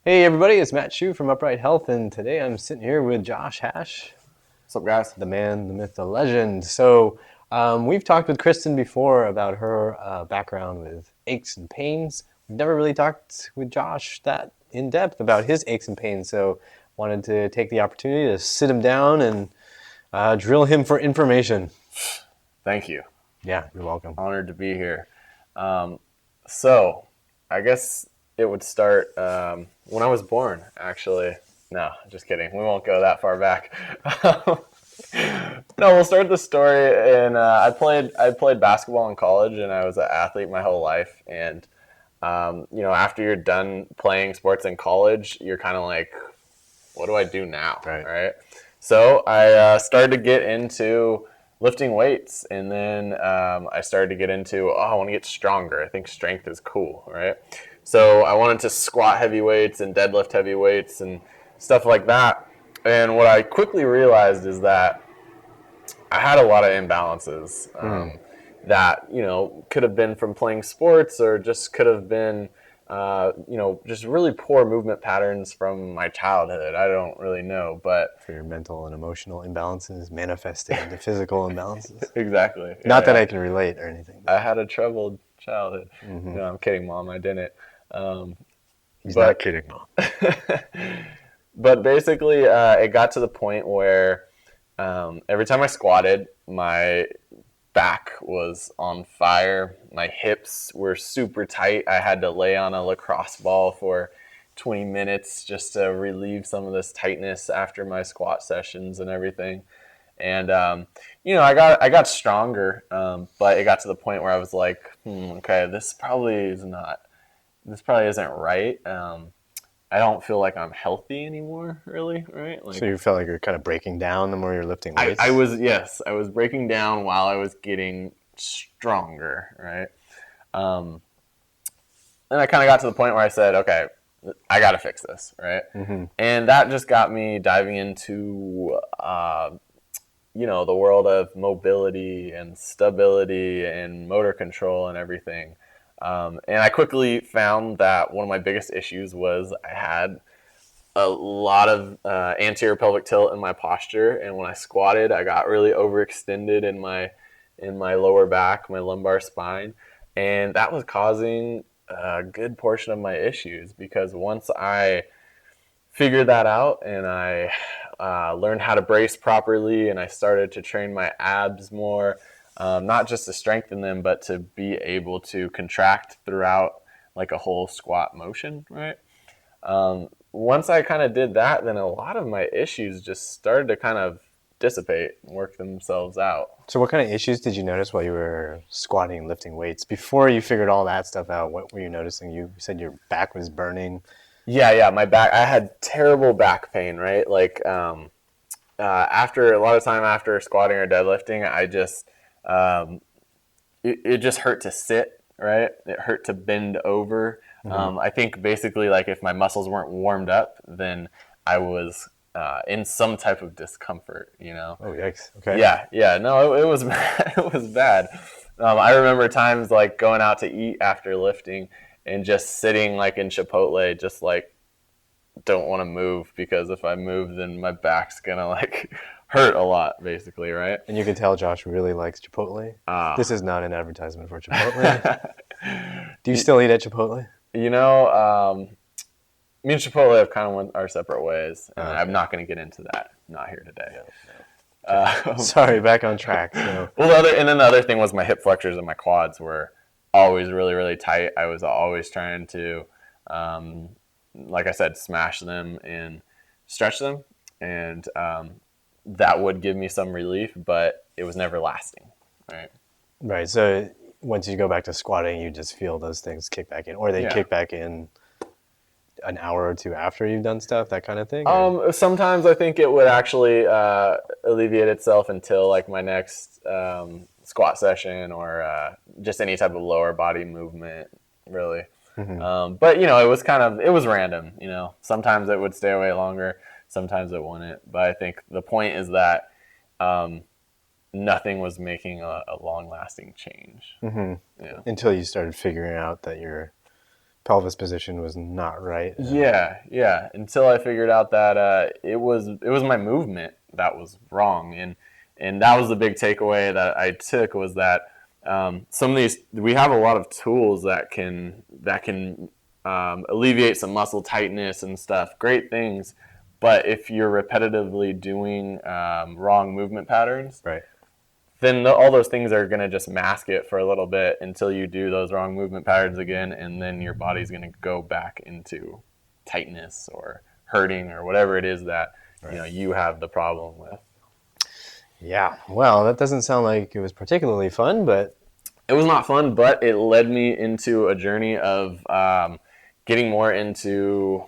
Hey everybody, it's Matt Shu from Upright Health, and today I'm sitting here with Josh Hash, What's up, guys? the man, the myth, the legend. So we've talked with Kristen before about her background with aches and pains. We've never really talked with Josh that in depth about his aches and pains, so wanted to take the opportunity to sit him down and drill him for information. Thank you. Yeah, you're welcome. Honored to be here. Um, so, I guess it would start when I was born, actually. No, just kidding. We won't go that far back. No, we'll start the story. And I played basketball in college, and I was an athlete my whole life. And after you're done playing sports in college, you're kind of like, what do I do now? Right. Right. So I started to get into lifting weights, and then I started to get into, I want to get stronger. I think strength is cool, right? So I wanted to squat heavy weights and deadlift heavy weights and stuff like that. And what I quickly realized is that I had a lot of imbalances that could have been from playing sports, or just could have been just really poor movement patterns from my childhood. I don't really know, but For your mental and emotional imbalances manifested into physical imbalances. exactly. Not that Yeah, I can relate or anything. I had a troubled childhood. Mm-hmm. No, I'm kidding, Mom. I didn't. Um, He's not but kidding, Mom. but basically, it got to the point where every time I squatted, my back was on fire. My hips were super tight. I had to lay on a lacrosse ball for 20 minutes just to relieve some of this tightness after my squat sessions and everything. And I got stronger, but it got to the point where I was like, okay, this probably isn't right. I don't feel like I'm healthy anymore, really, right? So Like you felt like you're kind of breaking down the more you're lifting I weights? was, yes, I was breaking down while I was getting stronger, right? Um, and I kind of got to the point where I said, okay, I got to fix this, right? Mm-hmm. And that just got me diving into the world of mobility and stability and motor control and everything. And I quickly found that one of my biggest issues was I had a lot of anterior pelvic tilt in my posture, and when I squatted, I got really overextended in my lower back, my lumbar spine, and that was causing a good portion of my issues. Because once I figured that out, and I learned how to brace properly, and I started to train my abs more, not just to strengthen them, but to be able to contract throughout like a whole squat motion, right? Once I kind of did that, then a lot of my issues just started to kind of dissipate and work themselves out. So what kind of issues did you notice while you were squatting and lifting weights? Before you figured all that stuff out, what were you noticing? You said your back was burning. Yeah, my back. I had terrible back pain, right? Like after a lot of time after squatting or deadlifting, I just um, it just hurt to sit, right? It hurt to bend over. Mm-hmm. I think basically like if my muscles weren't warmed up, then I was in some type of discomfort, you know? Oh, yikes. Okay. Yeah, no, it was it was bad. I remember times like going out to eat after lifting and just sitting like in Chipotle, just like don't want to move, because if I move, then my back's gonna like hurt a lot, basically, right? And you can tell Josh really likes Chipotle. This Ah, is not an advertisement for Chipotle. Do you still eat at Chipotle? you know, me and Chipotle have kind of went our separate ways, and I'm Okay. not going to get into that. Not here today. Yeah. Uh, Sorry, back on track. So, well, the other thing was my hip flexors and my quads were always really, really tight. I was always trying to, um, like I said, smash them and stretch them, and that would give me some relief, but it was never lasting, right? right. So once you go back to squatting, you just feel those things kick back in, or they Yeah. kick back in an hour or two after you've done stuff, that kind of thing? Or? Sometimes I think it would actually alleviate itself until like my next squat session, or just any type of lower body movement, really. Mm-hmm. But it was random. Sometimes it would stay away longer, sometimes it wouldn't. But I think the point is that um, nothing was making a long lasting change. Mm-hmm. Yeah. Until you started figuring out that your pelvis position was not right. Yeah. Until I figured out that it was my movement that was wrong, and that was the big takeaway that I took, was that some of these, we have a lot of tools that can alleviate some muscle tightness and stuff. Great things, but if you're repetitively doing wrong movement patterns, Right. then all those things are going to just mask it for a little bit until you do those wrong movement patterns again, and then your body's going to go back into tightness or hurting or whatever it is that you have the problem with. Yeah. Well, that doesn't sound like it was particularly fun, but It was not fun, but it led me into a journey of getting more into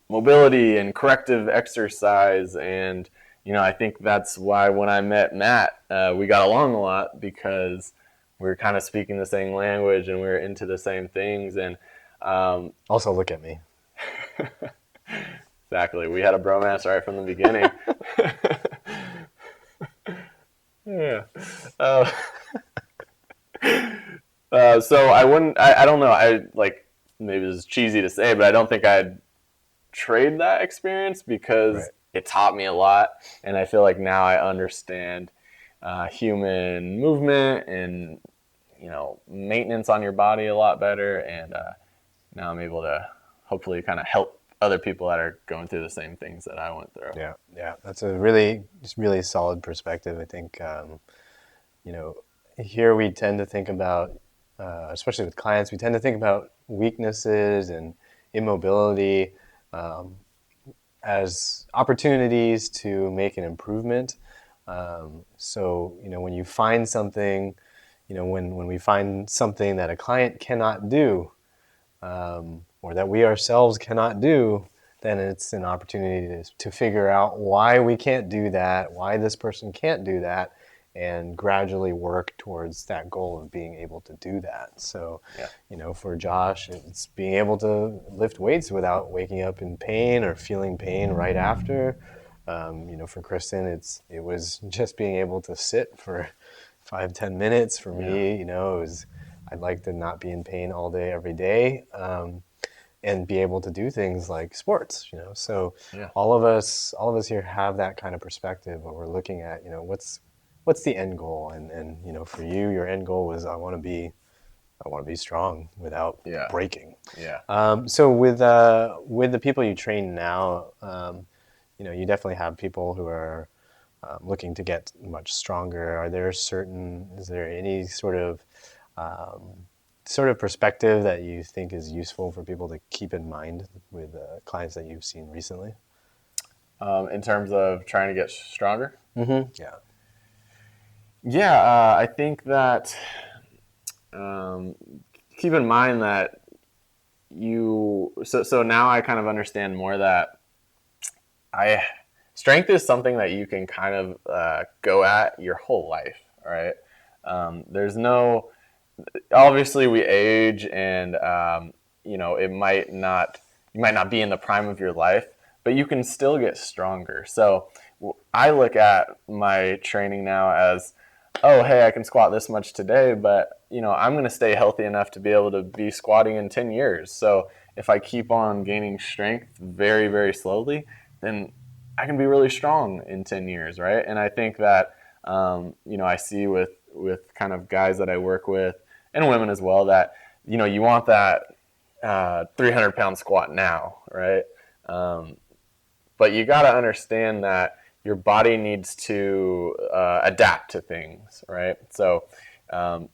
mobility and corrective exercise. And I think that's why when I met Matt, we got along a lot, because we were kind of speaking the same language and we were into the same things. And also look at me. exactly, we had a bromance right from the beginning. Yeah. So I don't know, maybe this is cheesy to say, but I don't think I'd trade that experience, because it taught me a lot, and I feel like now I understand human movement and maintenance on your body a lot better, and now I'm able to hopefully kind of help other people that are going through the same things that I went through. Yeah, that's a really solid perspective. I think here we tend to think about, especially with clients, we tend to think about weaknesses and immobility as opportunities to make an improvement. So when you find something, when we find something that a client cannot do, or that we ourselves cannot do, then it's an opportunity to figure out why we can't do that, why this person can't do that, and gradually work towards that goal of being able to do that. So, for Josh, it's being able to lift weights without waking up in pain or feeling pain right after. For Kristen, it was just being able to sit for 5-10 minutes. For me, I'd like to not be in pain all day, every day. And be able to do things like sports, So all of us here have that kind of perspective where we're looking at, what's the end goal, and for you, your end goal was I want to be strong without breaking. So with the people you train now, you definitely have people who are looking to get much stronger. Is there any sort of perspective that you think is useful for people to keep in mind with clients that you've seen recently? In terms of trying to get stronger? Mm-hmm. I think that keep in mind that so now I kind of understand more that strength is something that you can kind of go at your whole life, right? There's no, obviously we age, and you might not be in the prime of your life, but you can still get stronger. So I look at my training now as, oh, hey, I can squat this much today, but I'm going to stay healthy enough to be able to be squatting in 10 years. So if I keep on gaining strength very, very slowly, then I can be really strong in 10 years, right? And I think that, I see with kind of guys that I work with, and women as well, that, you want that 300-pound squat now, right? But you got to understand that your body needs to adapt to things, right? So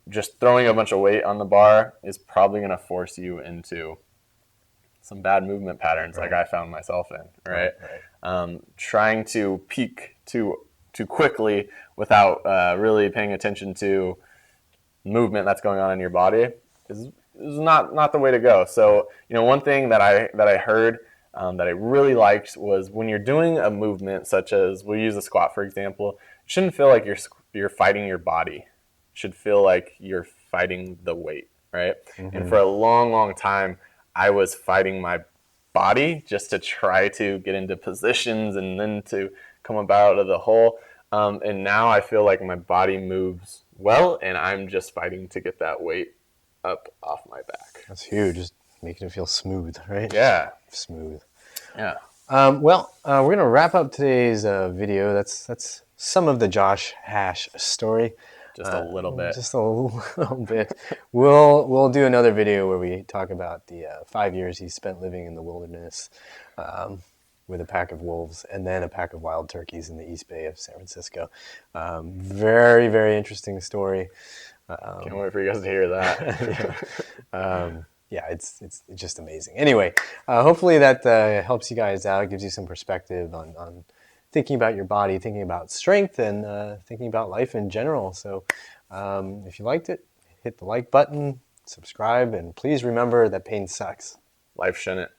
just throwing a bunch of weight on the bar is probably going to force you into some bad movement patterns, like I found myself in, right? Trying to peak too quickly without really paying attention to movement that's going on in your body is not the way to go. So one thing that I heard that I really liked was, when you're doing a movement such as, we'll use a squat for example, it shouldn't feel like you're fighting your body. It should feel like you're fighting the weight, right? Mm-hmm. And for a long time, I was fighting my body just to try to get into positions and then to come about of the hole. And now I feel like my body moves well, and I'm just fighting to get that weight up off my back. That's huge. Making it feel smooth, right? Yeah. Smooth. Yeah. We're gonna wrap up today's video. That's some of the Josh Hash story. Just a little bit. Just a little bit. We'll do another video where we talk about the 5 years he spent living in the wilderness with a pack of wolves and then a pack of wild turkeys in the East Bay of San Francisco. Very, very interesting story. Can't wait for you guys to hear that. Yeah, it's just amazing. Anyway, hopefully that helps you guys out, gives you some perspective on thinking about your body, thinking about strength, and thinking about life in general. So if you liked it, hit the like button, subscribe, and please remember that pain sucks. Life shouldn't.